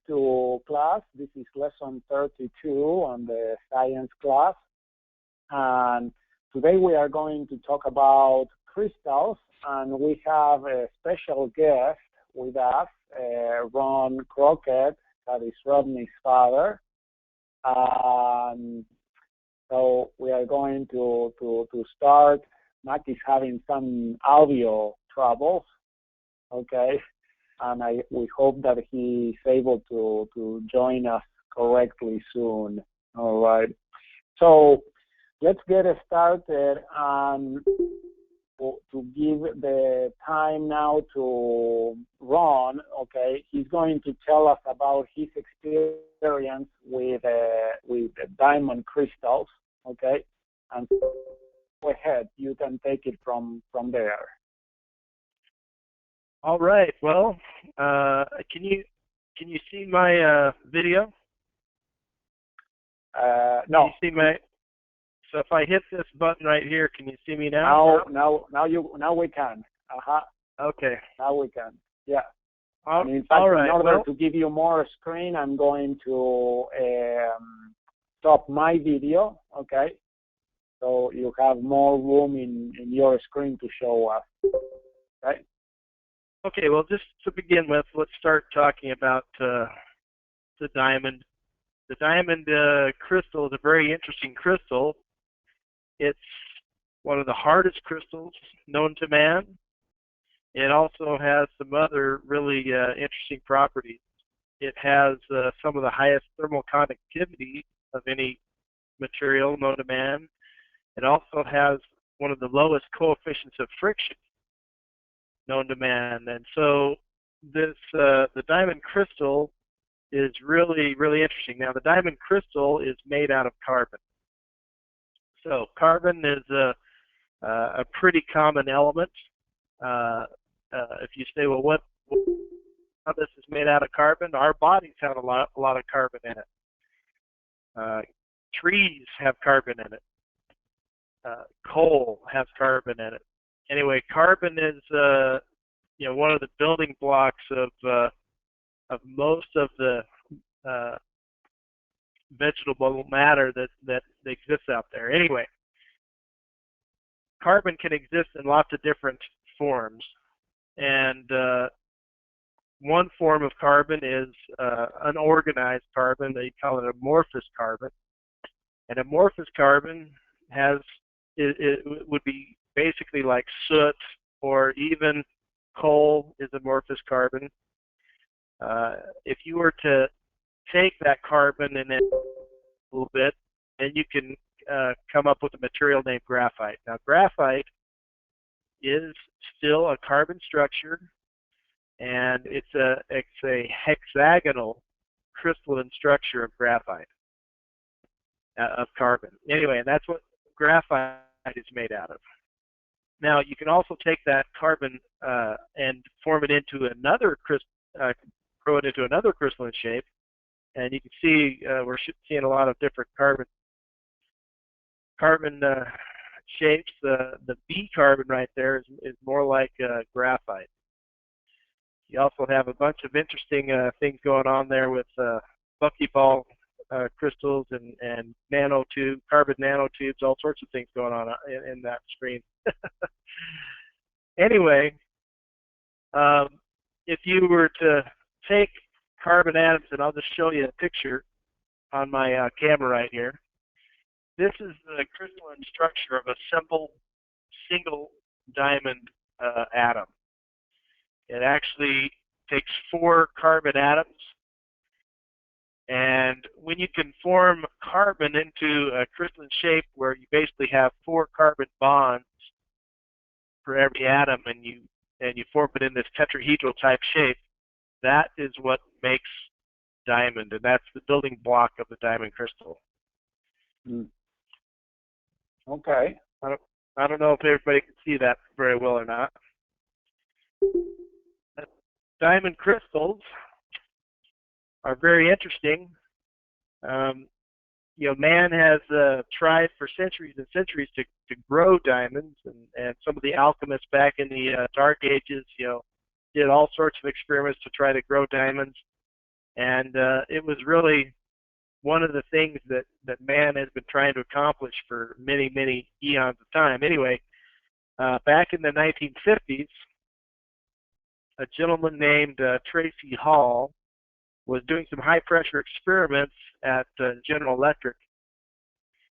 to class. This is lesson 32 on the science class. And today we are going to talk about crystals, and we have a special guest with us, Ron Crockett, that is Rodney's father. So we are going to start. Mac is having some audio troubles, okay? And we hope that he's able to join us correctly soon. All right. So let's get started and to give the time now to Ron. Okay, he's going to tell us about his experience with diamond crystals. Okay, and go ahead. You can take it from there. All right. Well, can you see my video? No. Can you see my? So if I hit this button right here, can you see me now? Now we can. Okay. Now we can. Yeah. All in fact, right. In order to give you more screen, I'm going to stop my video. Okay. So you have more room in your screen to show us. Right. Okay, well, just to begin with, let's start talking about the diamond. The diamond crystal is a very interesting crystal. It's one of the hardest crystals known to man. It also has some other really interesting properties. It has some of the highest thermal conductivity of any material known to man. It also has one of the lowest coefficients of friction known to man. And so this the diamond crystal is really, really interesting. Now, the diamond crystal is made out of carbon. So carbon is a pretty common element. If you say, well, how this is made out of carbon, our bodies have a lot of carbon in it. Trees have carbon in it. Coal has carbon in it. Anyway, carbon is one of the building blocks of most of the vegetable matter that exists out there. Anyway, carbon can exist in lots of different forms, and one form of carbon is unorganized carbon. They call it amorphous carbon. And amorphous carbon it would be basically like soot, or even coal is amorphous carbon. If you were to take that carbon and then a little bit, then you can come up with a material named graphite. Now, graphite is still a carbon structure, and it's a hexagonal crystalline structure of graphite, of carbon. Anyway, and that's what graphite is made out of. Now, you can also take that carbon and form it into another grow it into another crystalline shape, and you can see we're seeing a lot of different carbon shapes. The B carbon right there is more like graphite. You also have a bunch of interesting things going on there with buckyball crystals and carbon nanotubes, all sorts of things going on in that screen. Anyway, if you were to take carbon atoms, and I'll just show you a picture on my camera right here. This is the crystalline structure of a simple single diamond atom. It actually takes 4 carbon atoms, and when you can form carbon into a crystalline shape where you basically have 4 carbon bonds for every atom, and you form it in this tetrahedral type shape, that is what makes diamond, and that's the building block of the diamond crystal. Okay. I don't know if everybody can see that very well or not. Diamond crystals are very interesting. Man has tried for centuries and centuries to grow diamonds, and some of the alchemists back in the Dark Ages, did all sorts of experiments to try to grow diamonds. And it was really one of the things that man has been trying to accomplish for many, many eons of time. Anyway, back in the 1950s, a gentleman named Tracy Hall was doing some high-pressure experiments at General Electric,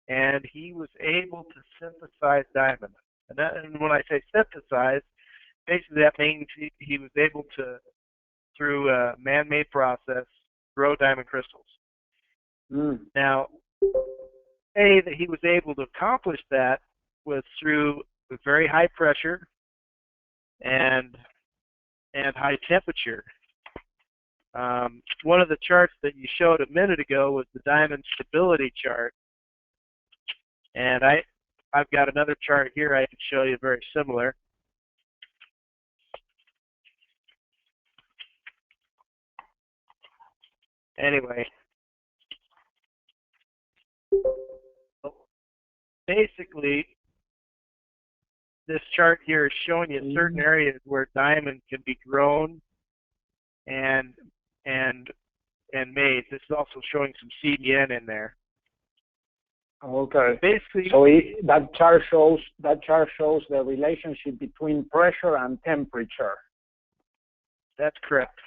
and he was able to synthesize diamond. And when I say synthesize, basically that means he was able to, through a man-made process, grow diamond crystals. Now, the way that he was able to accomplish that was through very high pressure and high temperature. One of the charts that you showed a minute ago was the diamond stability chart, and I've got another chart here I can show you very similar. Anyway, basically, this chart here is showing you certain areas where diamond can be grown and made. This is also showing some CDN in there. Okay. Basically, so that chart shows the relationship between pressure and temperature. That's correct.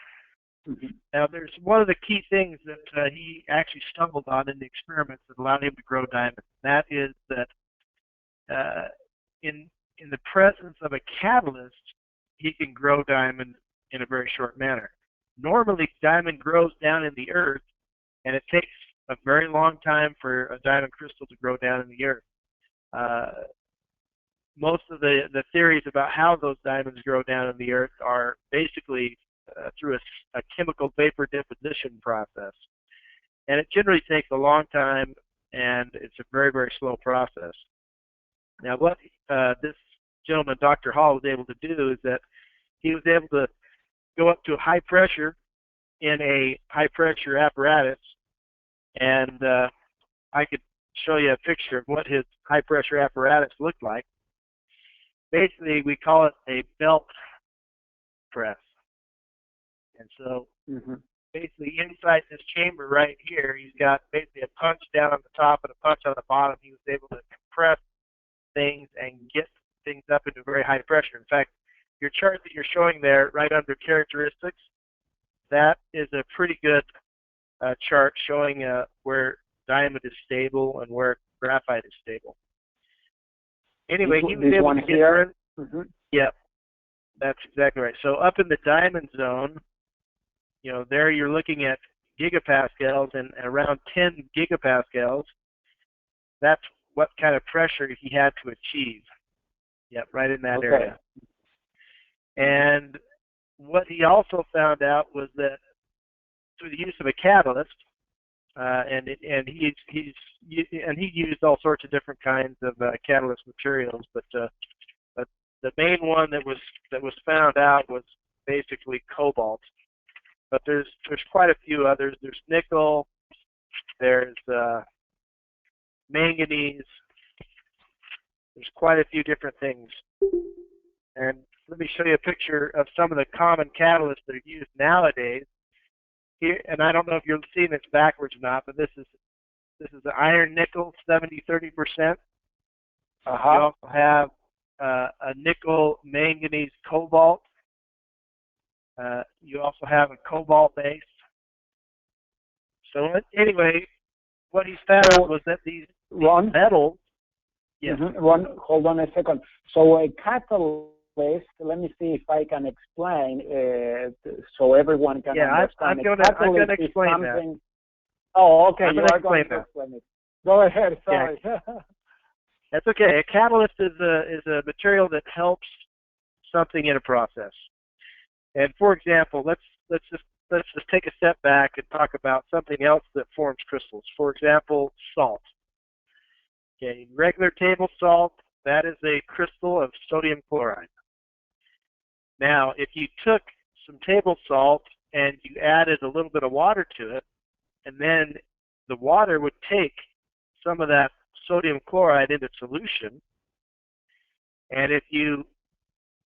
Now, there's one of the key things that he actually stumbled on in the experiments that allowed him to grow diamond. That is that in the presence of a catalyst, he can grow diamond in a very short manner. Normally, diamond grows down in the earth, and it takes a very long time for a diamond crystal to grow down in the earth. Most of the theories about how those diamonds grow down in the earth are basically through a chemical vapor deposition process. And it generally takes a long time, and it's a very, very slow process. Now, what this gentleman, Dr. Hall, was able to do is that he was able to go up to high pressure in a high-pressure apparatus, and I could show you a picture of what his high-pressure apparatus looked like. Basically, we call it a belt press. And so basically inside this chamber right here, he's got basically a punch down on the top and a punch on the bottom. He was able to compress things and get things up into very high pressure. In fact, your chart that you're showing there right under characteristics, that is a pretty good chart showing where diamond is stable and where graphite is stable. Anyway, he was able to get here. Yep, that's exactly right. So up in the diamond zone, you know, there you're looking at gigapascals, and around 10 gigapascals, that's what kind of pressure he had to achieve. Yep, right in that area. And what he also found out was that through the use of a catalyst, and he used all sorts of different kinds of catalyst materials, but the main one that was found out was basically cobalt. But there's quite a few others. There's nickel, there's manganese. There's quite a few different things. And let me show you a picture of some of the common catalysts that are used nowadays. Here, and I don't know if you're seeing this backwards or not, but this is the iron nickel 70-30%. You also have a nickel manganese cobalt. You also have a cobalt base. So anyway, what he found was that these metals. Yes. Hold on a second. So a catalyst, let me see if I can explain so everyone can understand. I'm going to explain that. Oh, okay. You are going to explain it. Go ahead. Sorry. Yeah. That's okay. A catalyst is a material that helps something in a process. And for example, let's just take a step back and talk about something else that forms crystals. For example, salt. Okay, regular table salt, that is a crystal of sodium chloride. Now, if you took some table salt and you added a little bit of water to it, and then the water would take some of that sodium chloride into solution, and if you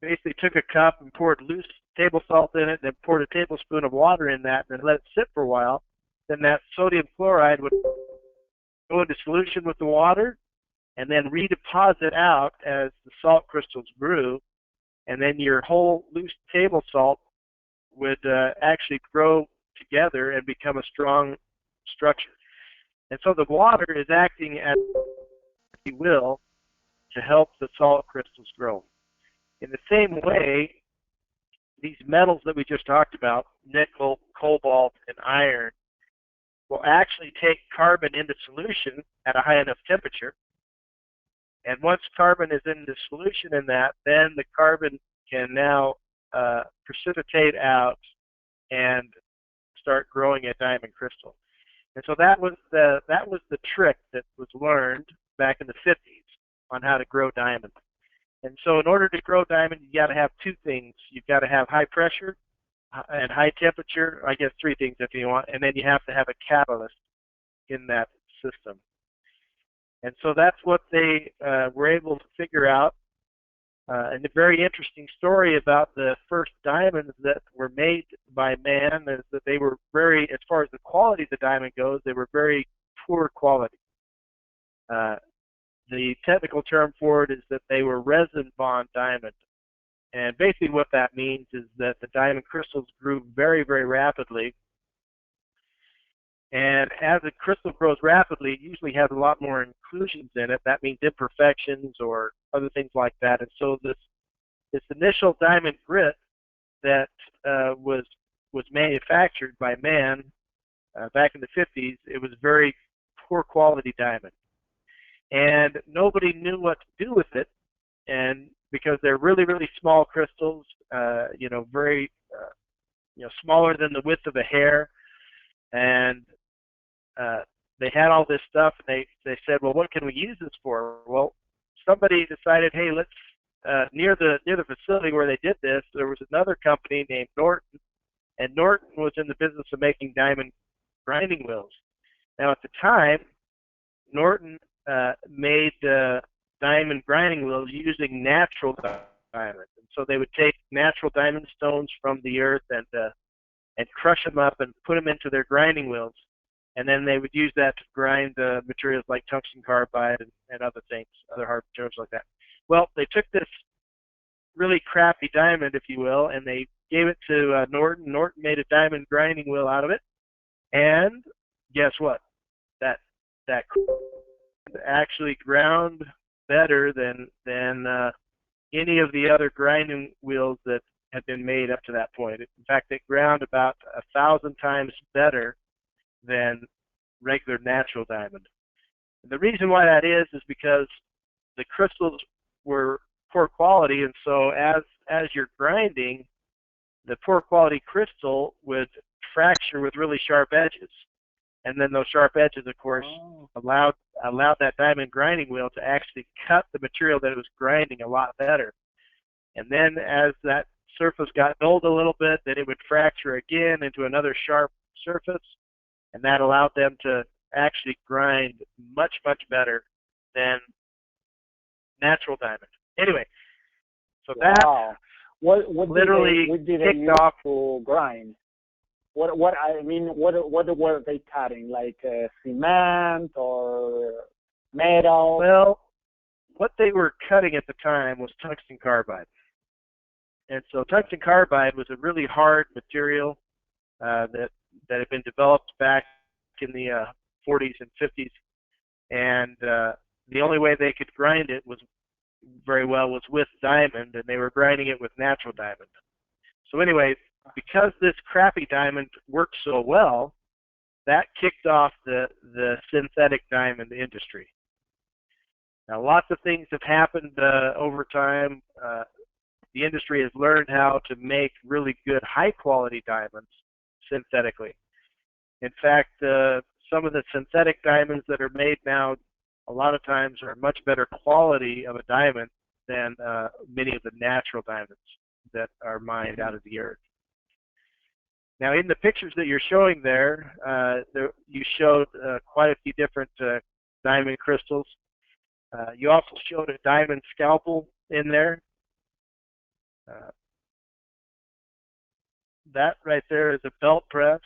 basically took a cup and poured loose table salt in it, then poured a tablespoon of water in that, and then let it sit for a while, then that sodium chloride would go into solution with the water and then redeposit out as the salt crystals grew, and then your whole loose table salt would actually grow together and become a strong structure. And so the water is acting as, if you will, to help the salt crystals grow. In the same way, these metals that we just talked about, nickel, cobalt, and iron, will actually take carbon into solution at a high enough temperature. And once carbon is in the solution in that, then the carbon can now precipitate out and start growing a diamond crystal. And so that was the trick that was learned back in the 50s on how to grow diamond. And so in order to grow diamond, you got to have two things. You've got to have high pressure and high temperature, I guess three things if you want, and then you have to have a catalyst in that system. And so that's what they were able to figure out. And a very interesting story about the first diamonds that were made by man is that they were very, as far as the quality of the diamond goes, they were very poor quality. The technical term for it is that they were resin bond diamond. And basically what that means is that the diamond crystals grew very, very rapidly. And as a crystal grows rapidly, it usually has a lot more inclusions in it. That means imperfections or other things like that. And so this initial diamond grit that was manufactured by man back in the 50s, it was very poor quality diamond. And nobody knew what to do with it, and because they're really, really small crystals, very, smaller than the width of a hair, and they had all this stuff, and they said, well, what can we use this for? Well, somebody decided, hey, let's near the facility where they did this, there was another company named Norton, and Norton was in the business of making diamond grinding wheels. Now, at the time, Norton made diamond grinding wheels using natural diamond. And so they would take natural diamond stones from the earth and crush them up and put them into their grinding wheels. And then they would use that to grind materials like tungsten carbide and other things, other hard materials like that. Well, they took this really crappy diamond, if you will, and they gave it to Norton. Norton made a diamond grinding wheel out of it. And guess what? That actually ground better than any of the other grinding wheels that had been made up to that point. In fact, it ground about 1,000 times better than regular natural diamond. And the reason why that is because the crystals were poor quality, and so as you're grinding, the poor quality crystal would fracture with really sharp edges. And then those sharp edges, of course, allowed that diamond grinding wheel to actually cut the material that it was grinding a lot better. And then as that surface got dulled a little bit, then it would fracture again into another sharp surface, and that allowed them to actually grind much, much better than natural diamond. Anyway, so that what literally did they use kicked off to grind? What were they cutting? Like cement or metal? Well, what they were cutting at the time was tungsten carbide. And so tungsten carbide was a really hard material that had been developed back in the 40s and 50s. And the only way they could grind it was with diamond, and they were grinding it with natural diamond. So anyway, because this crappy diamond worked so well, that kicked off the synthetic diamond industry. Now, lots of things have happened over time. The industry has learned how to make really good high-quality diamonds synthetically. In fact, some of the synthetic diamonds that are made now, a lot of times, are much better quality of a diamond than many of the natural diamonds that are mined out of the earth. Now, in the pictures that you're showing there, you showed quite a few different diamond crystals. You also showed a diamond scalpel in there. that right there is a belt press.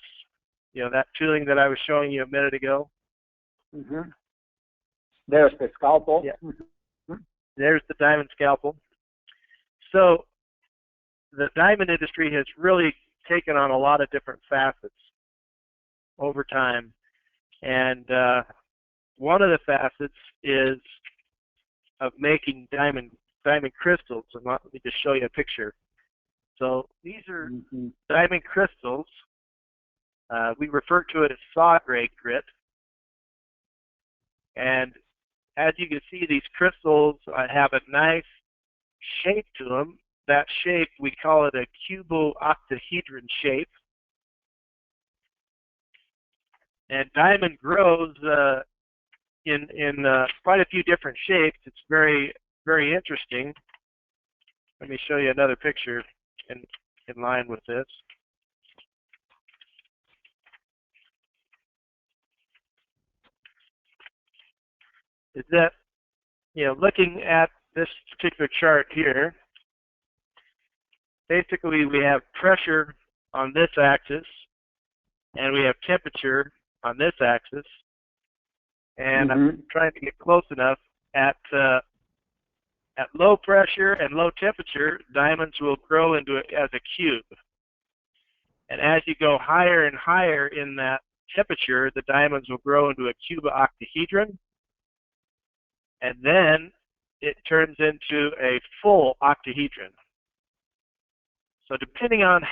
You know, that tooling that I was showing you a minute ago. Mm-hmm. There's the scalpel. Yeah. Mm-hmm. There's the diamond scalpel. So the diamond industry has really taken on a lot of different facets over time. And one of the facets is of making diamond crystals. And let me just show you a picture. So these are diamond crystals. We refer to it as saw grade grit. And as you can see, these crystals have a nice shape to them. That shape, we call it a cubo-octahedron shape. And diamond grows in quite a few different shapes. It's very, very interesting. Let me show you another picture in line with this. Is that, you know, looking at this particular chart here, basically we have pressure on this axis and we have temperature on this axis, and I'm trying to get close enough. At low pressure and low temperature, diamonds will grow into as a cube, and as you go higher and higher in that temperature, the diamonds will grow into a cubo-octahedron, and then it turns into a full octahedron. So depending on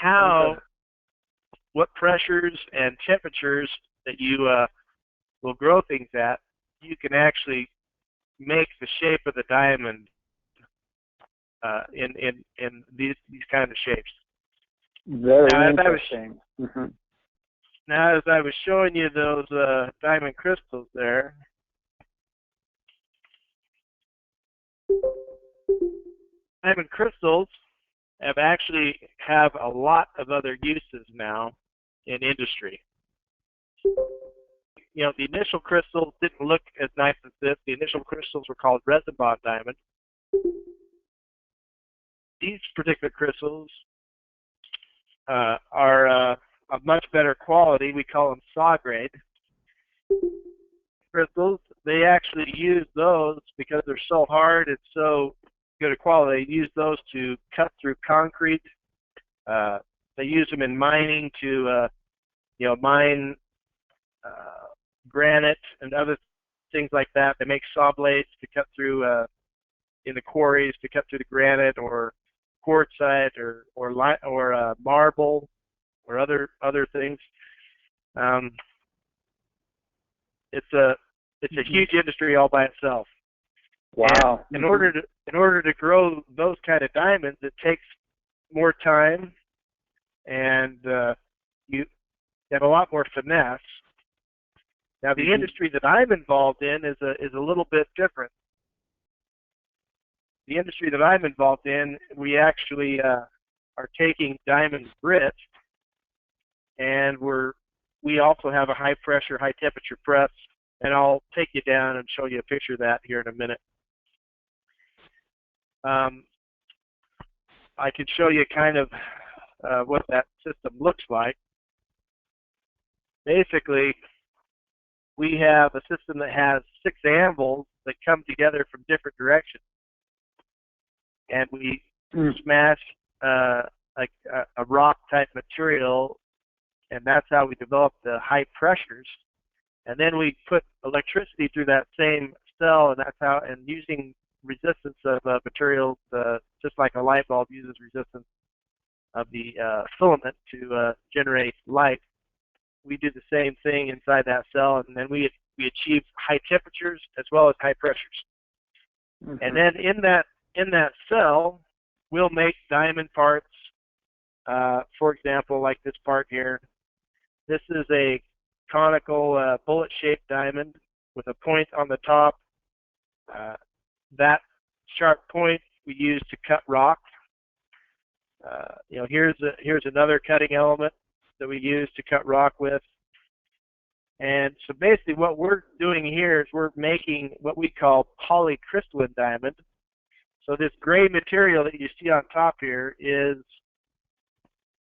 what pressures and temperatures that you will grow things at, you can actually make the shape of the diamond in these kind of shapes. Very interesting. Now, as I was showing you those diamond crystals there, diamond crystals have a lot of other uses now in industry. You know, the initial crystals didn't look as nice as this. The initial crystals were called resin bond diamond. These particular crystals are of much better quality. We call them saw grade crystals. They actually use those because they're so hard and so good a quality. They use those to cut through concrete. They use them in mining to, mine granite and other things like that. They make saw blades to cut through in the quarries, to cut through the granite or quartzite or marble or other things. It's a huge industry all by itself. Wow. And in order to grow those kind of diamonds, it takes more time, and you have a lot more finesse. Now, the industry that I'm involved in is a little bit different. The industry that I'm involved in, we actually are taking diamond grit, and we also have a high pressure, high temperature press, and I'll take you down and show you a picture of that here in a minute. I can show you kind of what that system looks like. Basically, we have a system that has 6 anvils that come together from different directions, and we smash like a rock type material, and that's how we develop the high pressures. And then we put electricity through that same cell, and that's how, and using resistance of materials, just like a light bulb uses resistance of the filament to generate light. We do the same thing inside that cell, and then we achieve high temperatures as well as high pressures. And then in that cell, we'll make diamond parts. For example, like this part here. This is a conical bullet-shaped diamond with a point on the top. That sharp point we use to cut rock. Here's another cutting element that we use to cut rock with. And so basically what we're doing here is we're making what we call polycrystalline diamond. So this gray material that you see on top here is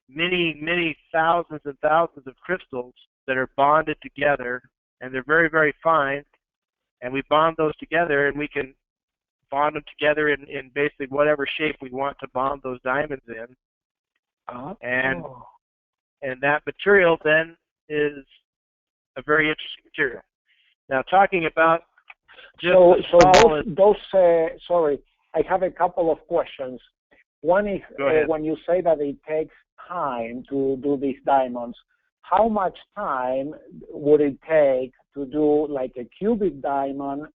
many thousands and thousands of crystals that are bonded together, and they're very, very fine. And we bond those together, and we can bond them together in basically whatever shape we want to bond those diamonds in. And that material then is a very interesting material. Now, talking about sorry, I have a couple of questions. One is when you say that it takes time to do these diamonds, how much time would it take to do like a cubic diamond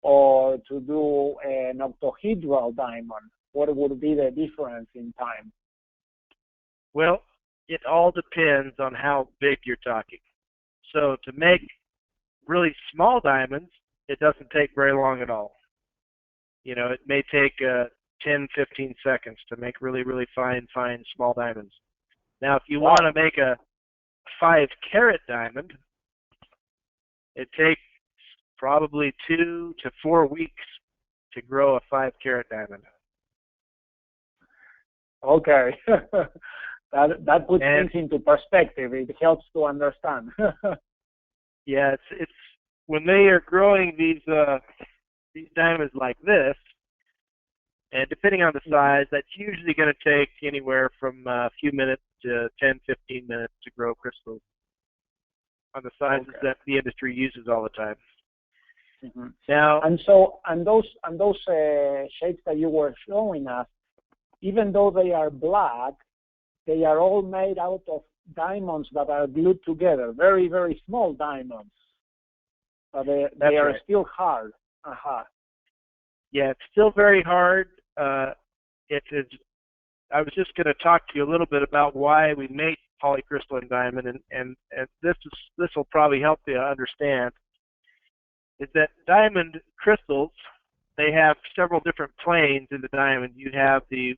or to do an octahedral diamond? What would be the difference in time? Well, it all depends on how big you're talking. So to make really small diamonds, it doesn't take very long at all. You know, it may take 10, 15 seconds to make really, really fine, small diamonds. Now, if you want to make a 5-carat diamond, it takes probably 2 to 4 weeks to grow a 5-carat diamond. Okay. That puts things into perspective. It helps to understand. Yeah, it's when they are growing these diamonds like this, and depending on the size, that's usually going to take anywhere from a few minutes to 10, 15 minutes to grow crystals on the sizes that the industry uses all the time. Mm-hmm. Now, and those shapes that you were showing us, even though they are black, they are all made out of diamonds that are glued together, very, very small diamonds. But they are still hard. Yeah, it's still very hard. It is. I was just going to talk to you a little bit about why we make polycrystalline diamond, and this will probably help you understand. Is that diamond crystals? They have several different planes in the diamond. You have the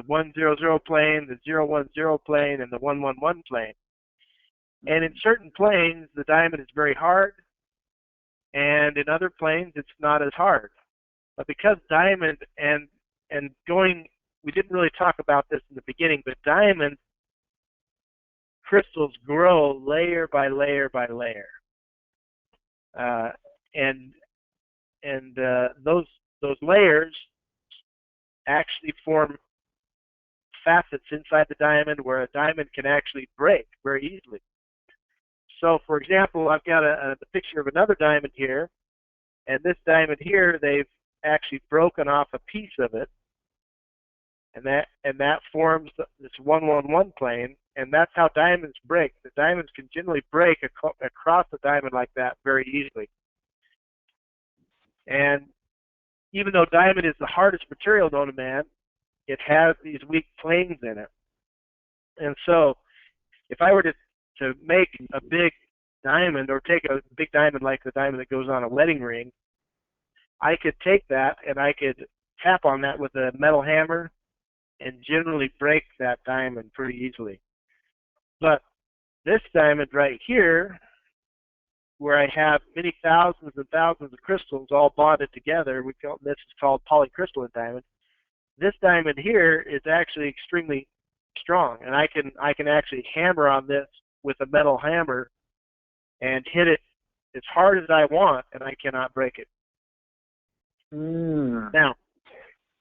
100 plane, the 010 plane, and the 111 plane. And in certain planes, the diamond is very hard, and in other planes, it's not as hard. But because diamond and going, we didn't really talk about this in the beginning, but diamond crystals grow layer by layer by layer, and those layers actually form facets inside the diamond where a diamond can actually break very easily. So, for example, I've got a picture of another diamond here, and this diamond here, they've actually broken off a piece of it, and that forms this 111 plane, and that's how diamonds break. The diamonds can generally break across the diamond like that very easily. And even though diamond is the hardest material known to man, it has these weak planes in it. And so, if I were to make a big diamond, or take a big diamond like the diamond that goes on a wedding ring, I could take that and I could tap on that with a metal hammer and generally break that diamond pretty easily. But this diamond right here, where I have many thousands and thousands of crystals all bonded together, this is called polycrystalline diamond. This diamond here is actually extremely strong, and I can actually hammer on this with a metal hammer and hit it as hard as I want, and I cannot break it. Now,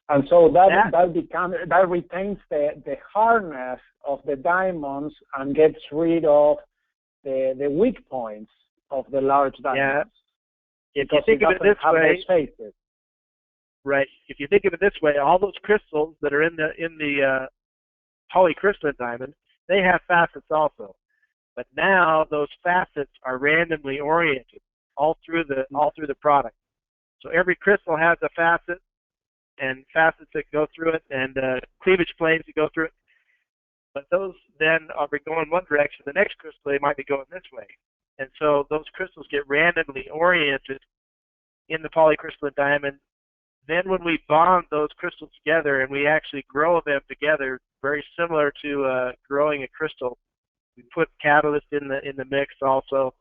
and so that retains the hardness of the diamonds and gets rid of the weak points of the large diamonds. Yeah. If you think of it this way, right? If you think of it this way, all those crystals that are in the polycrystalline diamond, they have facets also. But now those facets are randomly oriented all through the product. So every crystal has a facet, and facets that go through it, and cleavage planes that go through it. But those then are going one direction. The next crystal, they might be going this way. And so those crystals get randomly oriented in the polycrystalline diamond. Then when we bond those crystals together and we actually grow them together, very similar to growing a crystal, we put catalyst in the mix also,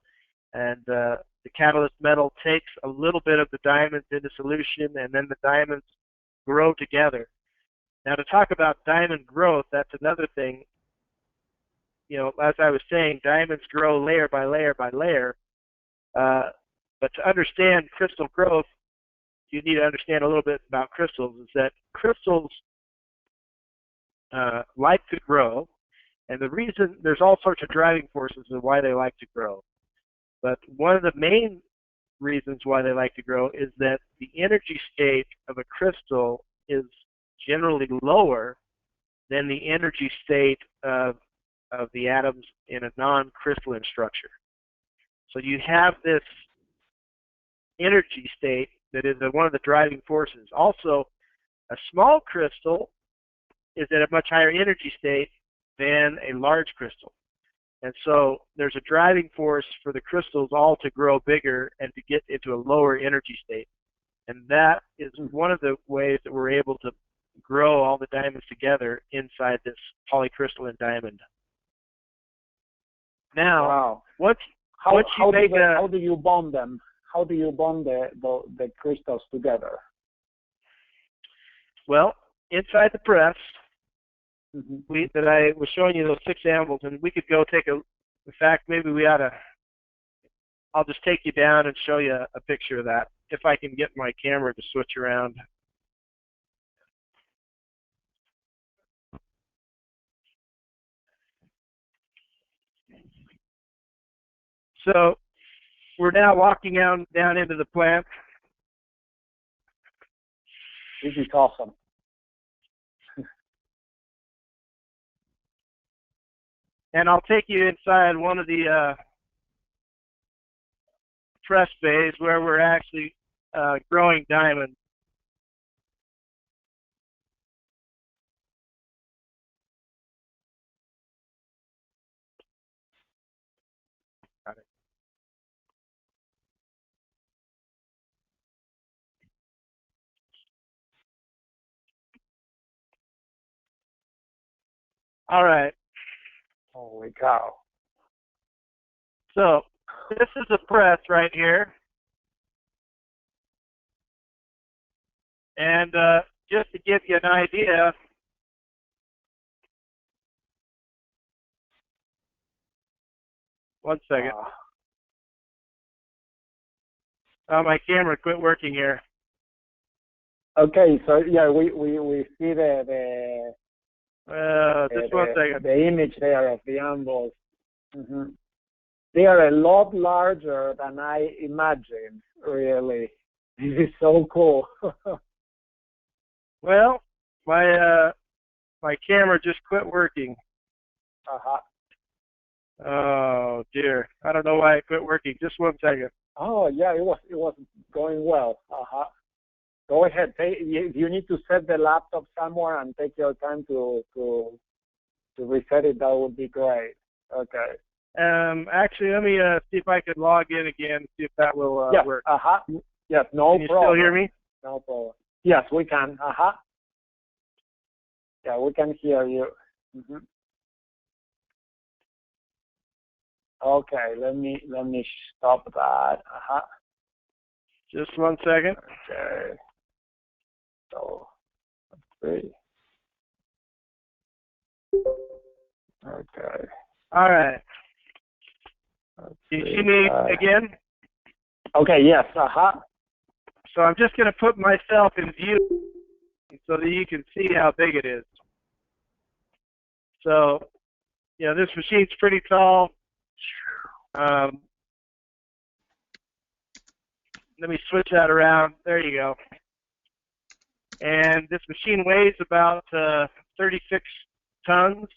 and the catalyst metal takes a little bit of the diamonds into solution, and then the diamonds grow together. Now, to talk about diamond growth, that's another thing. as I was saying, diamonds grow layer by layer by layer. But to understand crystal growth, you need to understand a little bit about crystals. Is that crystals like to grow, and the reason, there's all sorts of driving forces of why they like to grow. But one of the main reasons why they like to grow is that the energy state of a crystal is generally lower than the energy state of the atoms in a non-crystalline structure. So you have this energy state that is one of the driving forces. Also, a small crystal is at a much higher energy state than a large crystal. And so there's a driving force for the crystals all to grow bigger and to get into a lower energy state. And that is one of the ways that we're able to grow all the diamonds together inside this polycrystalline diamond. Now, wow. How do you bond them? How do you bond the crystals together? Well, inside the press, that I was showing you those 6 ambles, and we could go take in fact, maybe we ought to, I'll just take you down and show you a picture of that, if I can get my camera to switch around. So we're now walking down into the plant. This is awesome. And I'll take you inside one of the press bays where we're actually growing diamonds. Got it. All right. Holy cow. So this is a press right here. And just to give you an idea, one second. My camera quit working here. Okay, so yeah, we see just one second. The image there of the ambles. They are a lot larger than I imagined, really. This is so cool. Well, my camera just quit working. Oh dear, I don't know why it quit working. Just one second. Oh yeah, it was going well. Go ahead. You need to set the laptop somewhere and take your time to reset it. That would be great. Okay. Actually, let me see if I can log in again. See if that will work. Yes. No can problem. You still hear me? No problem. Yes, we can. Yeah, we can hear you. Okay. Let me stop that. Just one second. Okay. So, let's see. Okay. All right. Do you see me again? Okay, yes. So I'm just going to put myself in view so that you can see how big it is. So, this machine's pretty tall. Let me switch that around. There you go. And this machine weighs about 36 tons.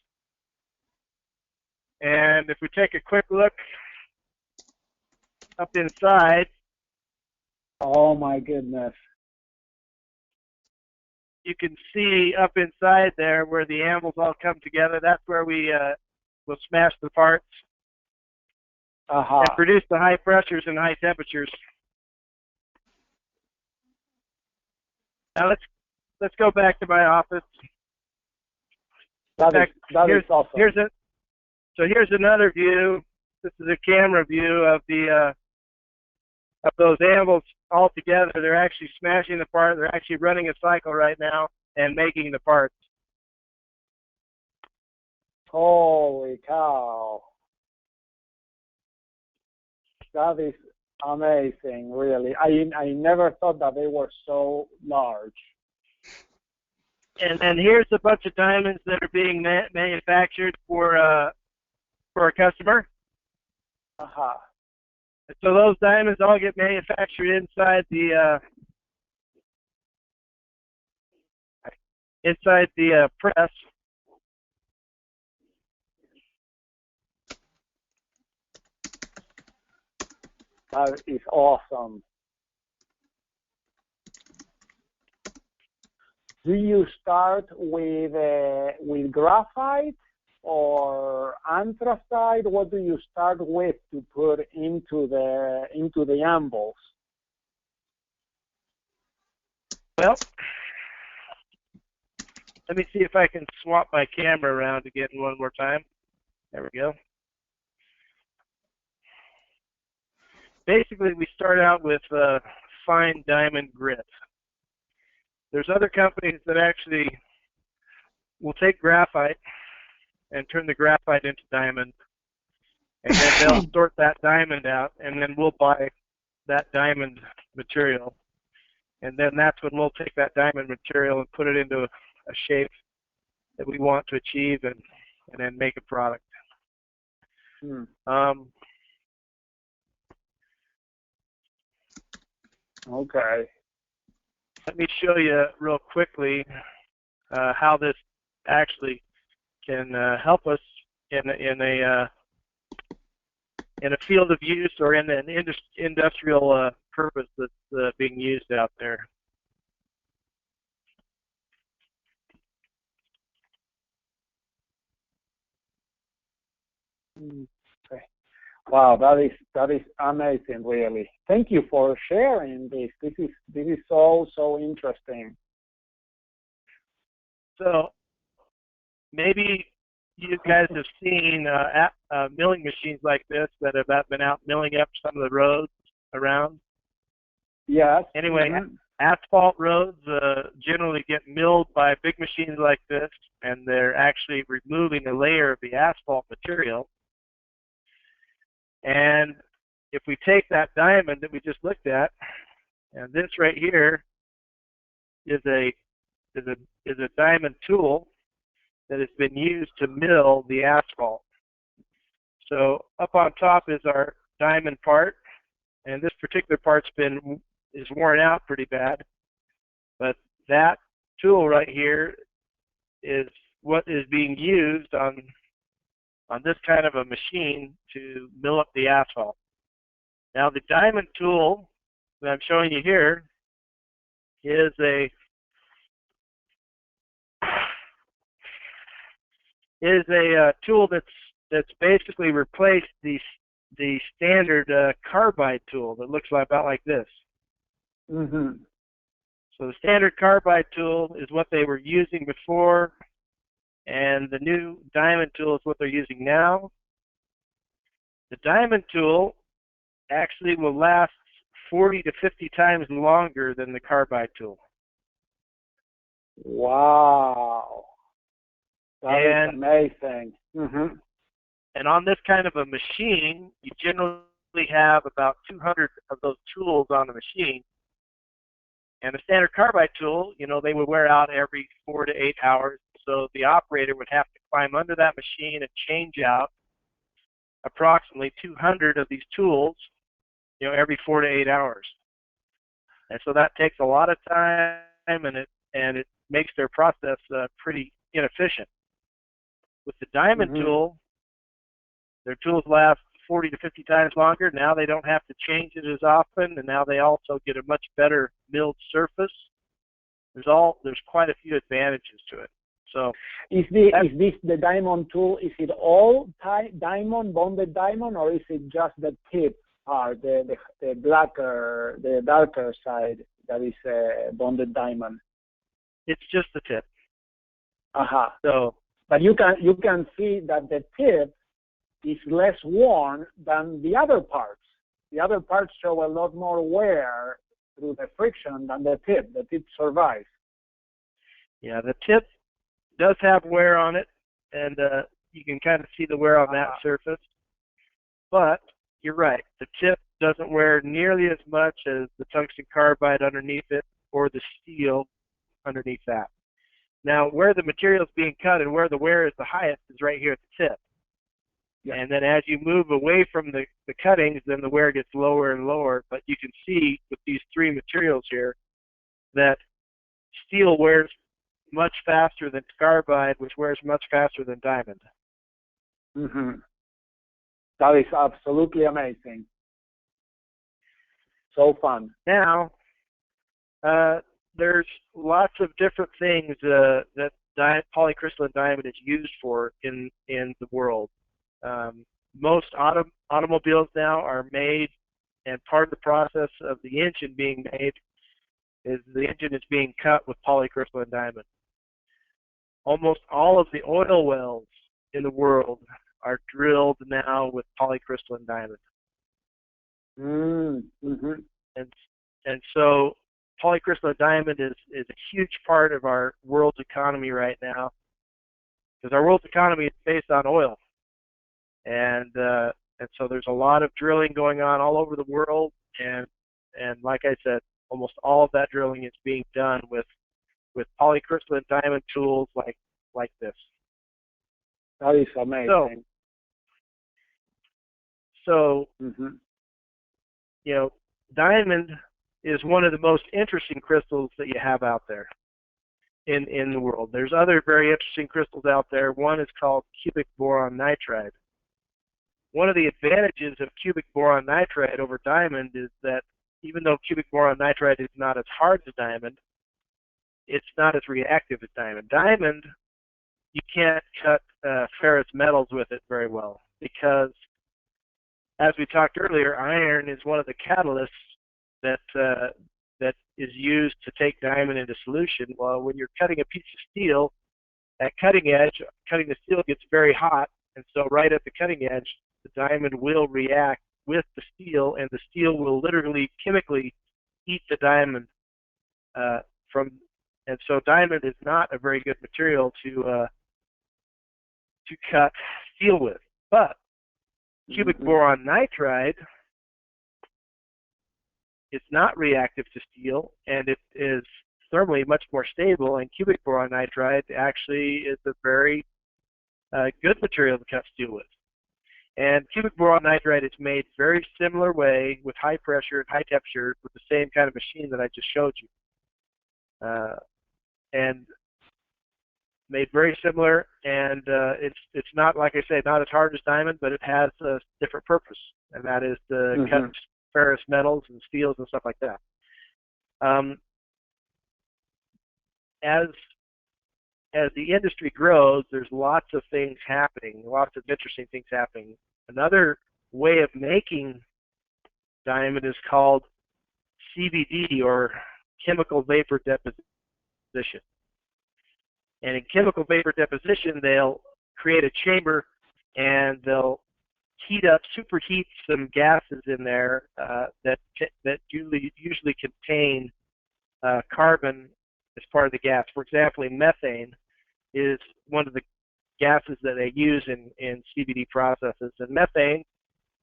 And if we take a quick look up inside. Oh my goodness. You can see up inside there where the ambles all come together. That's where we will smash the parts and produce the high pressures and high temperatures. Now let's go back to my office. That is awesome. Here's another view. This is a camera view of of those ambles all together. They're actually smashing the part. They're actually running a cycle right now and making the parts. Holy cow. That is amazing, really. I never thought that they were so large. And here's a bunch of diamonds that are being manufactured for a customer. Uh-huh. So those diamonds all get manufactured inside the press. That is awesome. Do you start with graphite or anthracite? What do you start with to put into the ambles? Well, let me see if I can swap my camera around again one more time. There we go. Basically, we start out with fine diamond grit. There's other companies that actually will take graphite and turn the graphite into diamond, and then they'll sort that diamond out, and then we'll buy that diamond material, and then that's when we'll take that diamond material and put it into a shape that we want to achieve, and then make a product. Okay. Let me show you real quickly how this actually can help us in a field of use or in an industrial purpose that's being used out there. Okay. Wow, that is amazing, really. Thank you for sharing this. This is so interesting. So maybe you guys have seen milling machines like this that have been out milling up some of the roads around. Yes. Anyway, asphalt roads generally get milled by big machines like this, and they're actually removing a layer of the asphalt material. And if we take that diamond that we just looked at, and this right here is a diamond tool that has been used to mill the asphalt. So up on top is our diamond part, and this particular part's is worn out pretty bad. But that tool right here is what is being used on this kind of a machine to mill up the asphalt. Now the diamond tool that I'm showing you here is a tool that's basically replaced the standard carbide tool that looks about like this. Mm-hmm. So the standard carbide tool is what they were using before, and the new diamond tool is what they're using now. The diamond tool actually will last 40 to 50 times longer than the carbide tool. Wow. That is amazing. Mm-hmm. And on this kind of a machine, you generally have about 200 of those tools on the machine. And a standard carbide tool, they would wear out every 4 to 8 hours. So the operator would have to climb under that machine and change out approximately 200 of these tools, every 4 to 8 hours. And so that takes a lot of time, and it makes their process pretty inefficient. With the diamond tool, their tools last 40 to 50 times longer. Now they don't have to change it as often, and now they also get a much better milled surface. There's quite a few advantages to it. So is this the diamond tool? Is it all diamond, bonded diamond, or is it just the tip part, the darker side that is bonded diamond? It's just the tip. Uh-huh. So, but you can see that the tip is less worn than the other parts. The other parts show a lot more wear through the friction than the tip. The tip survives. Yeah, the tip does have wear on it, and you can kind of see the wear on that surface. But you're right, the tip doesn't wear nearly as much as the tungsten carbide underneath it or the steel underneath that. Now, where the material is being cut and where the wear is the highest is right here at the tip. Yeah. And then as you move away from the cuttings, then the wear gets lower and lower. But you can see with these three materials here that steel wears much faster than carbide, which wears much faster than diamond. Mm-hmm. That is absolutely amazing. So fun. Now, there's lots of different things that polycrystalline diamond is used for in the world. Most automobiles now are made, and part of the process of the engine being made is the engine is being cut with polycrystalline diamond. Almost all of the oil wells in the world are drilled now with polycrystalline diamond. Mm-hmm. And so polycrystalline diamond is a huge part of our world's economy right now, because our world's economy is based on oil. And so there's a lot of drilling going on all over the world, and like I said, almost all of that drilling is being done with polycrystalline diamond tools like this. That is amazing. So mm-hmm. You know, diamond is one of the most interesting crystals that you have out there in the world. There's other very interesting crystals out there. One is called cubic boron nitride. One of the advantages of cubic boron nitride over diamond is that even though cubic boron nitride is not as hard as diamond, it's not as reactive as diamond. Diamond, you can't cut ferrous metals with it very well because, as we talked earlier, iron is one of the catalysts that is used to take diamond into solution. Well, when you're cutting a piece of steel, at cutting edge, cutting the steel gets very hot, and so right at the cutting edge, the diamond will react with the steel, and the steel will literally chemically eat the diamond and so diamond is not a very good material to cut steel with. But cubic boron nitride is not reactive to steel, and it is thermally much more stable, and cubic boron nitride actually is a very good material to cut steel with. And cubic boron nitride is made very similar way with high pressure and high temperature with the same kind of machine that I just showed you. And made very similar, and it's not, like I say, not as hard as diamond, but it has a different purpose, and that is to cut ferrous metals and steels and stuff like that. As the industry grows, there's lots of things happening, lots of interesting things happening. Another way of making diamond is called CVD, or chemical vapor deposition. And in chemical vapor deposition, they'll create a chamber and they'll superheat some gases in there that usually contain carbon as part of the gas. For example, methane is one of the gases that they use in CVD processes. And methane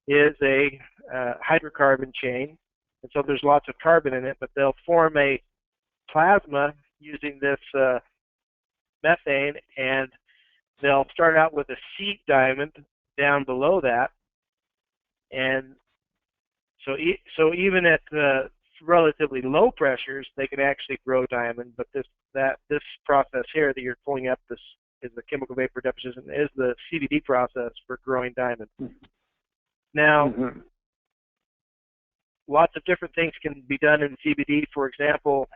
is a hydrocarbon chain, and so there's lots of carbon in it, but they'll form a plasma using this methane, and they'll start out with a seed diamond down below that, and so even at relatively low pressures, they can actually grow diamond. But this process here that you're pulling up, this is the chemical vapor deposition, is the CVD process for growing diamond. Now, lots of different things can be done in CVD. For example,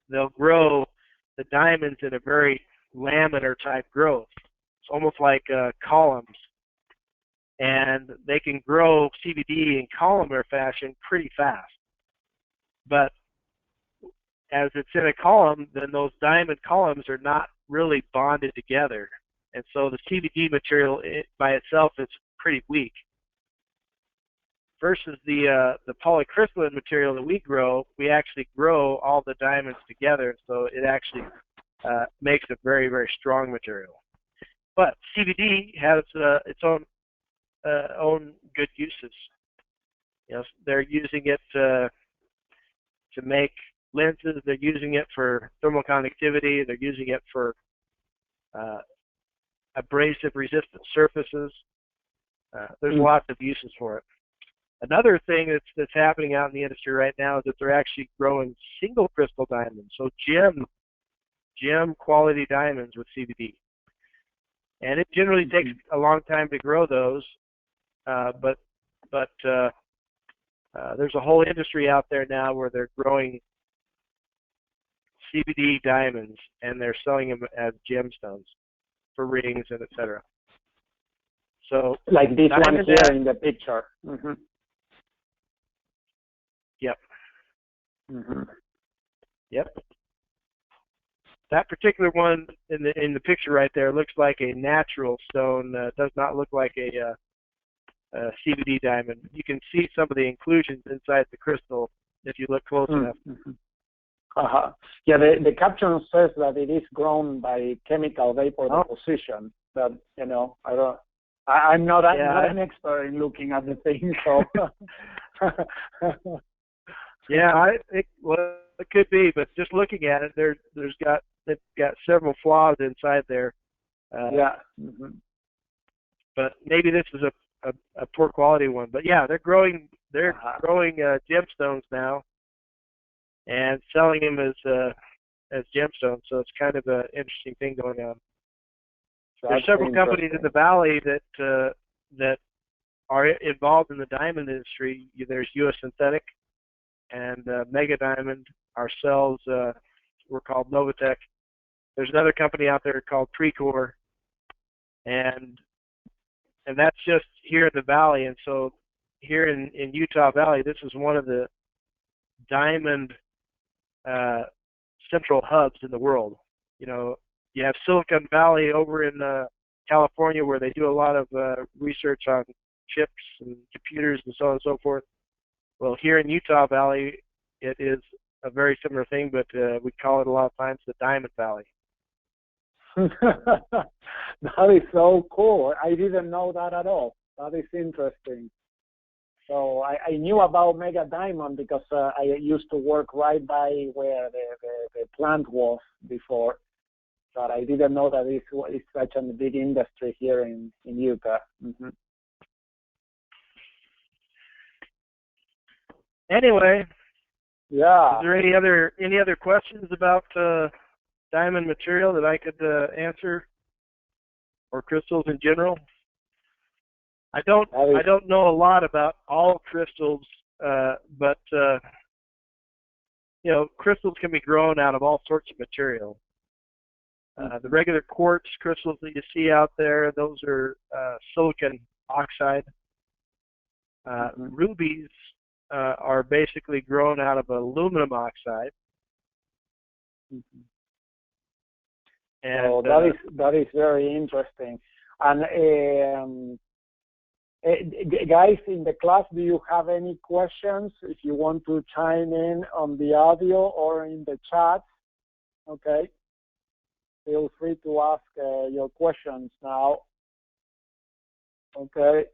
they'll grow the diamonds in a very laminar type growth. It's almost like columns. And they can grow CVD in columnar fashion pretty fast. But as it's in a column, then those diamond columns are not really bonded together. And so the CVD material by itself is pretty weak. Versus the polycrystalline material that we actually grow all the diamonds together, so it actually makes a very, very strong material. But CVD has its own good uses. You know, they're using it to make lenses. They're using it for thermal conductivity. They're using it for abrasive resistant surfaces. There's lots of uses for it. Another thing that's happening out in the industry right now is that they're actually growing single crystal diamonds, so gem quality diamonds with CVD. And it generally takes a long time to grow those, but there's a whole industry out there now where they're growing CVD diamonds and they're selling them as gemstones for rings and etc. So like this one here in the picture. Yep. Yep. That particular one in the picture right there looks like a natural stone. Does not look like a CVD diamond. You can see some of the inclusions inside the crystal if you look close enough. Yeah, the caption says that it is grown by chemical vapor deposition. But you know, I'm not an expert in looking at the thing, so. Yeah, it could be, but just looking at it, they've got several flaws inside there. But maybe this is a poor quality one. But yeah, they're growing gemstones now and selling them as gemstones. So it's kind of an interesting thing going on. There's several companies in the valley that are involved in the diamond industry. There's U.S. Synthetic and Mega Diamond. Ourselves, we're called Novatek. There's another company out there called Precor, and that's just here in the valley. And so here in Utah Valley, this is one of the diamond central hubs in the world. You know, you have Silicon Valley over in California, where they do a lot of research on chips and computers and so on and so forth. Well, here in Utah Valley, it is a very similar thing, but we call it a lot of times the Diamond Valley. That is so cool. I didn't know that at all. That is interesting. So I knew about Mega Diamond because I used to work right by where the plant was before. But I didn't know that it's such a big industry here in Utah. Anyway, yeah. Is there any other questions about diamond material that I could answer, or crystals in general? I don't know a lot about all crystals, but you know, crystals can be grown out of all sorts of material. The regular quartz crystals that you see out there, those are silicon oxide. Rubies are basically grown out of aluminum oxide. And so that is very interesting. And guys in the class, do you have any questions? If you want to chime in on the audio or in the chat, okay, feel free to ask your questions now. Okay.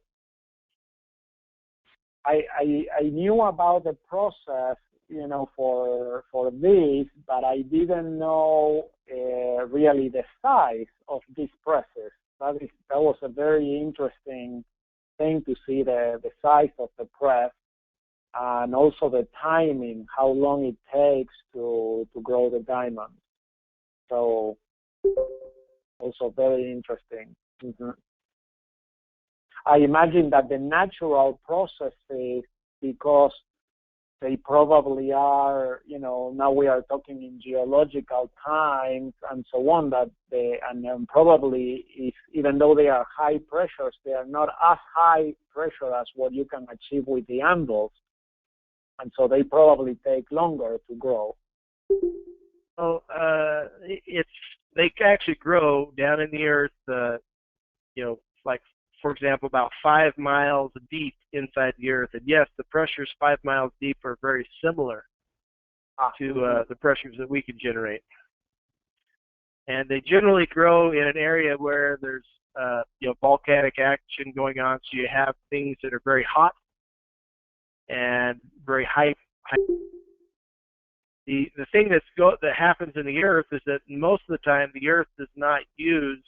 I knew about the process, you know, for this, but I didn't know really the size of these presses. That was a very interesting thing to see the size of the press, and also the timing, how long it takes to grow the diamond. So also very interesting. I imagine that the natural processes, because they probably are, you know, now we are talking in geological times and so on, that probably, even though they are high pressures, they are not as high pressure as what you can achieve with the anvils, and so they probably take longer to grow. Well, they actually grow down in the earth, you know, like, for example, about 5 miles deep inside the earth. And yes, the pressures 5 miles deep are very similar to the pressures that we can generate. and they generally grow in an area where there's volcanic action going on. So you have things that are very hot and very high. The thing that happens in the earth is that most of the time the earth does not use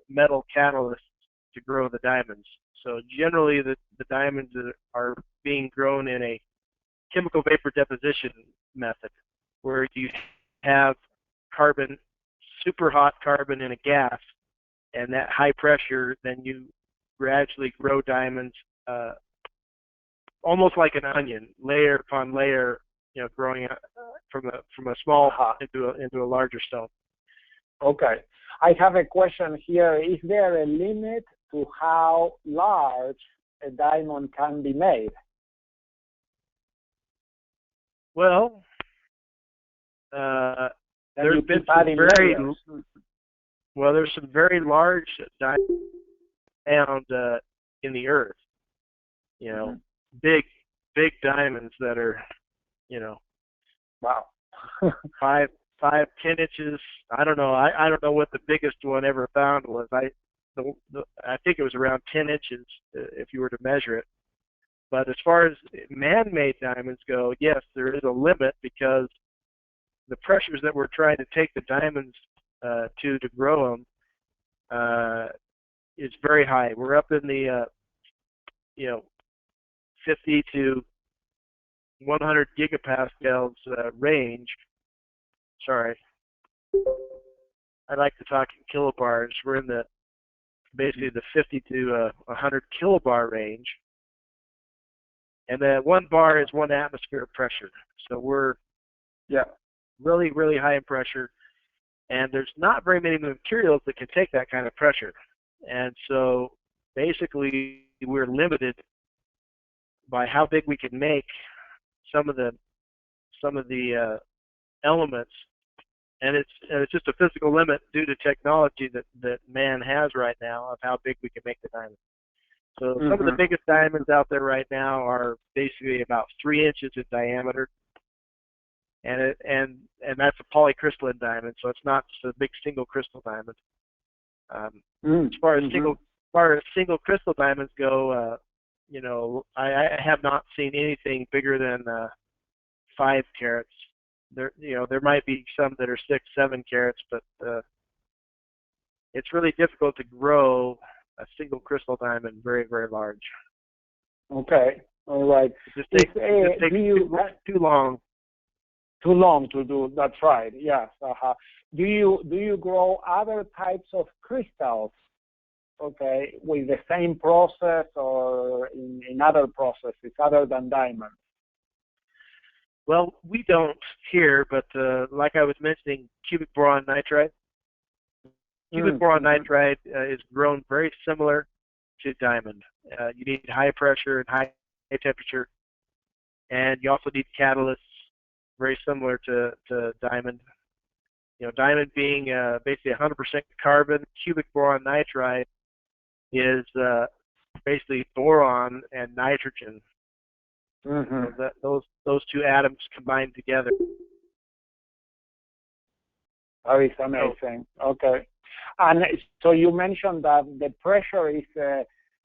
metal catalysts to grow the diamonds. So generally the diamonds are being grown in a chemical vapor deposition method, where you have carbon, super hot carbon in a gas, and that high pressure, then you gradually grow diamonds almost like an onion, layer upon layer, growing from a small into a larger stone. Okay. I have a question here. Is there a limit to how large a diamond can be made? Well, there's been there's some very large diamonds found in the earth. Big diamonds that are, wow, 5, 10 inches. I don't know. I don't know what the biggest one ever found was. I think it was around 10 inches if you were to measure it. But as far as man-made diamonds go, yes, there is a limit, because the pressures that we're trying to take the diamonds to grow them is very high. We're up in the 50 to 100 gigapascals range. Sorry, I like to talk in kilobars. We're in basically the 50 to 100 kilobar range, and then 1 bar is 1 atmosphere of pressure. So we're really, really high in pressure, and there's not very many materials that can take that kind of pressure. And so basically we're limited by how big we can make some of the elements, and it's just a physical limit due to technology that man has right now of how big we can make the diamond. So some of the biggest diamonds out there right now are basically about 3 inches in diameter, and that's a polycrystalline diamond. So it's not just a big single crystal diamond. As far as single crystal diamonds go, I have not seen anything bigger than 5 carats. There might be some that are 6, 7 carats, but it's really difficult to grow a single crystal diamond very, very large. Okay, all right. It just takes too long. Too long to do. That's right. Yes. Do you grow other types of crystals? Okay, with the same process or in other processes other than diamonds? Well, we don't here, but like I was mentioning, cubic boron nitride. Cubic boron nitride is grown very similar to diamond. You need high pressure and high temperature, and you also need catalysts very similar to diamond. Diamond being basically 100% carbon, cubic boron nitride is basically boron and nitrogen. So those two atoms combined together. That is amazing. Okay. And so you mentioned that the pressure is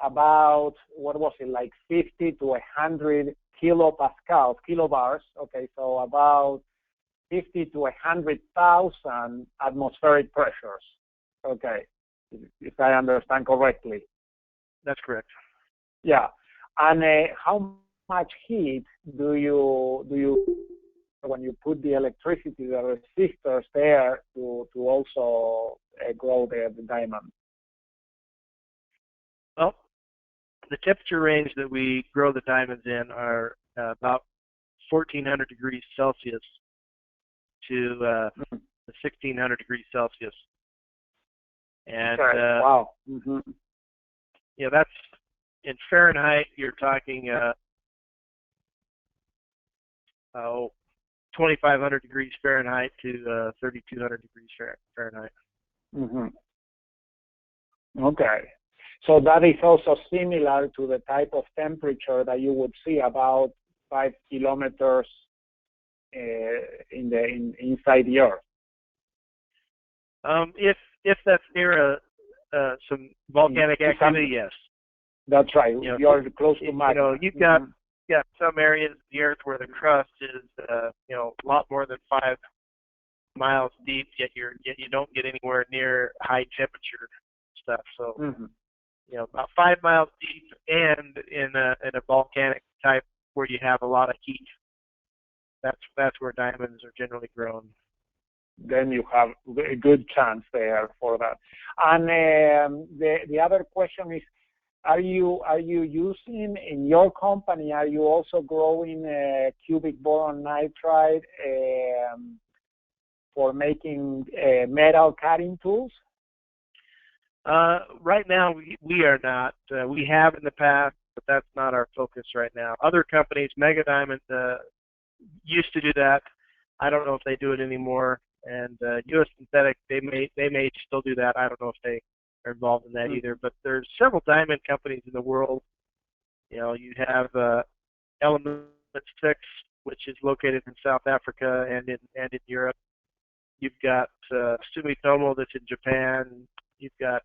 about, what was it, like 50 to 100 kilobars. Okay, so about 50 to 100,000 atmospheric pressures. Okay, if I understand correctly. That's correct. Yeah. And how much heat do you when you put the electricity, the resistors there to also grow the diamond? Well, the temperature range that we grow the diamonds in are about 1,400 degrees Celsius to 1,600 degrees Celsius. And wow. That's in Fahrenheit. You're talking 2,500 degrees Fahrenheit to 3,200 degrees Fahrenheit. Okay. So that is also similar to the type of temperature that you would see about 5 kilometers inside the Earth. If that's near some volcanic activity, yes. That's right. You know, You're close to magma. You know, you've got some areas of the Earth where the crust is you know, a lot more than 5 miles deep, yet you don't get anywhere near high temperature stuff. So you know, about 5 miles deep and in a volcanic type where you have a lot of heat. That's where diamonds are generally grown. Then you have a good chance there for that. And the other question is, are you using in your company? Are you also growing cubic boron nitride for making metal cutting tools? Right now, we are not. We have in the past, but that's not our focus right now. Other companies, Mega Diamond, used to do that. I don't know if they do it anymore. And U.S. Synthetic, they may still do that. I don't know if they are involved in that either. But there's several diamond companies in the world. You know, you have Element 6, which is located in South Africa and in Europe. You've got Sumitomo, that's in Japan. You've got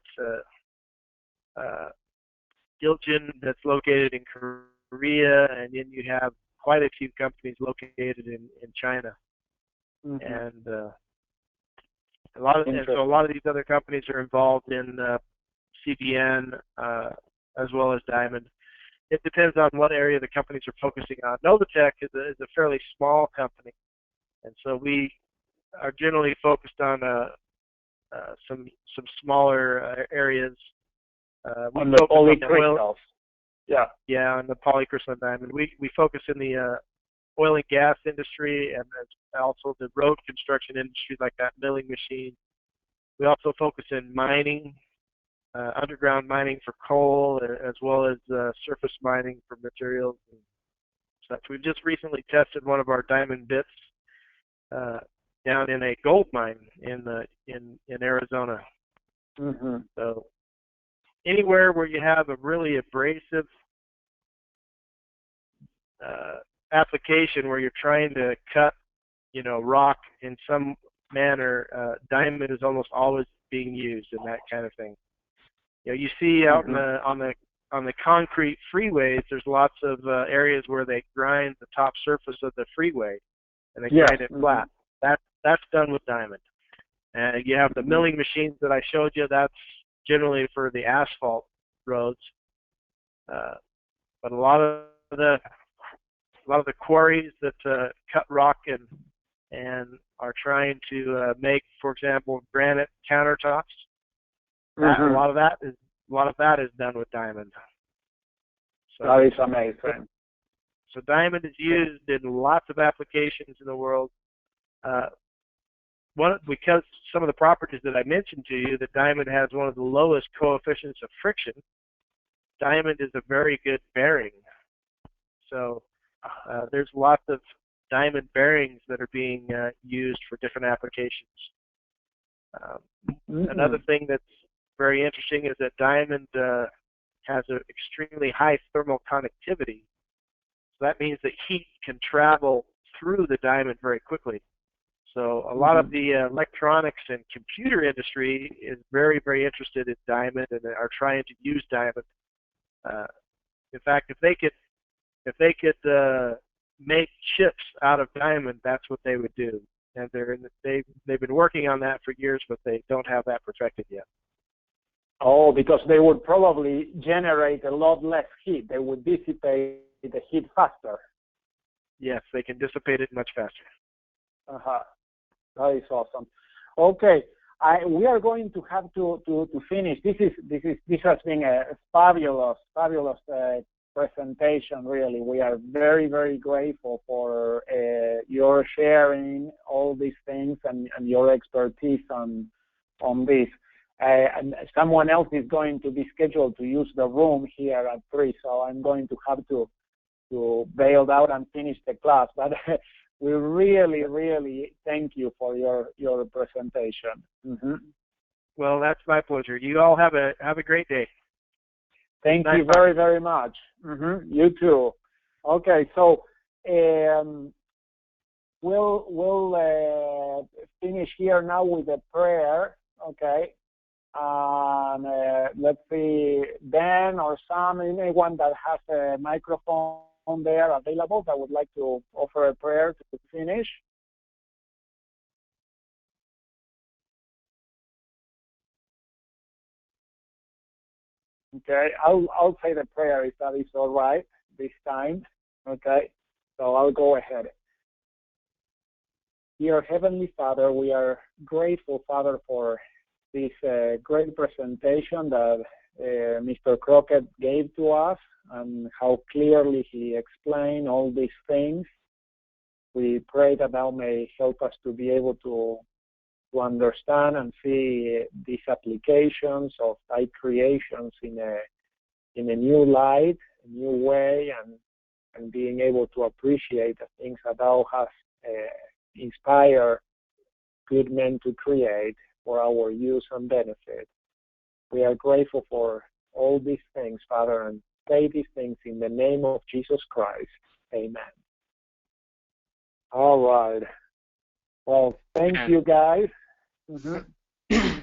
Giljan, that's located in Korea, and then you have quite a few companies located in China. And a lot of these other companies are involved in CBN as well as diamond. It depends on what area the companies are focusing on. Novatek is a fairly small company, and so we are generally focused on some smaller areas. On the polycrystals. Yeah, on the polycrystalline diamond. We focus in the oil and gas industry, and also the road construction industry, like that milling machine. We also focus in mining, underground mining for coal, as well as surface mining for materials and such. We've just recently tested one of our diamond bits down in a gold mine in Arizona. So anywhere where you have a really abrasive application where you're trying to cut, you know, rock in some manner, diamond is almost always being used in that kind of thing. You know, you see out on the concrete freeways, there's lots of areas where they grind the top surface of the freeway and they grind it flat. That's done with diamond. And you have the milling machines that I showed you. That's generally for the asphalt roads. But a lot of the quarries that cut rock and are trying to make, for example, granite countertops. A lot of that is done with diamond. So, that is amazing. So diamond is used in lots of applications in the world. Because some of the properties that I mentioned to you, that diamond has one of the lowest coefficients of friction. Diamond is a very good bearing. So there's lots of diamond bearings that are being used for different applications. Another thing that's very interesting is that diamond has an extremely high thermal conductivity. So that means that heat can travel through the diamond very quickly. So a lot of the electronics and computer industry is very, very interested in diamond and are trying to use diamond. In fact, if they could make chips out of diamond, that's what they would do. And they've been working on that for years, but they don't have that perfected yet. Oh, because they would probably generate a lot less heat. They would dissipate the heat faster. Yes, they can dissipate it much faster. That is awesome. Okay, we are going to have to finish. This has been a fabulous presentation. Really, we are very, very grateful for your sharing all these things and your expertise on this. And someone else is going to be scheduled to use the room here at 3, so I'm going to have to bail out and finish the class. But we really, really thank you for your presentation. Well, that's my pleasure. You all have a great day. Thank you very, very much. You too. Okay, so we'll finish here now with a prayer. okay? And let's see, Ben or Sam, anyone that has a microphone there available that would like to offer a prayer to finish. Okay, I'll say the prayer if that is all right this time. Okay, so I'll go ahead. Dear Heavenly Father, we are grateful, Father, for this great presentation that Mr. Crockett gave to us and how clearly he explained all these things. We pray that thou may help us to be able to understand and see these applications of thy creations in a new light, a new way, and being able to appreciate the things that thou hast inspired good men to create for our use and benefit. We are grateful for all these things, Father, and say these things in the name of Jesus Christ. Amen. All right. Well, thank you, guys. Mm-hmm.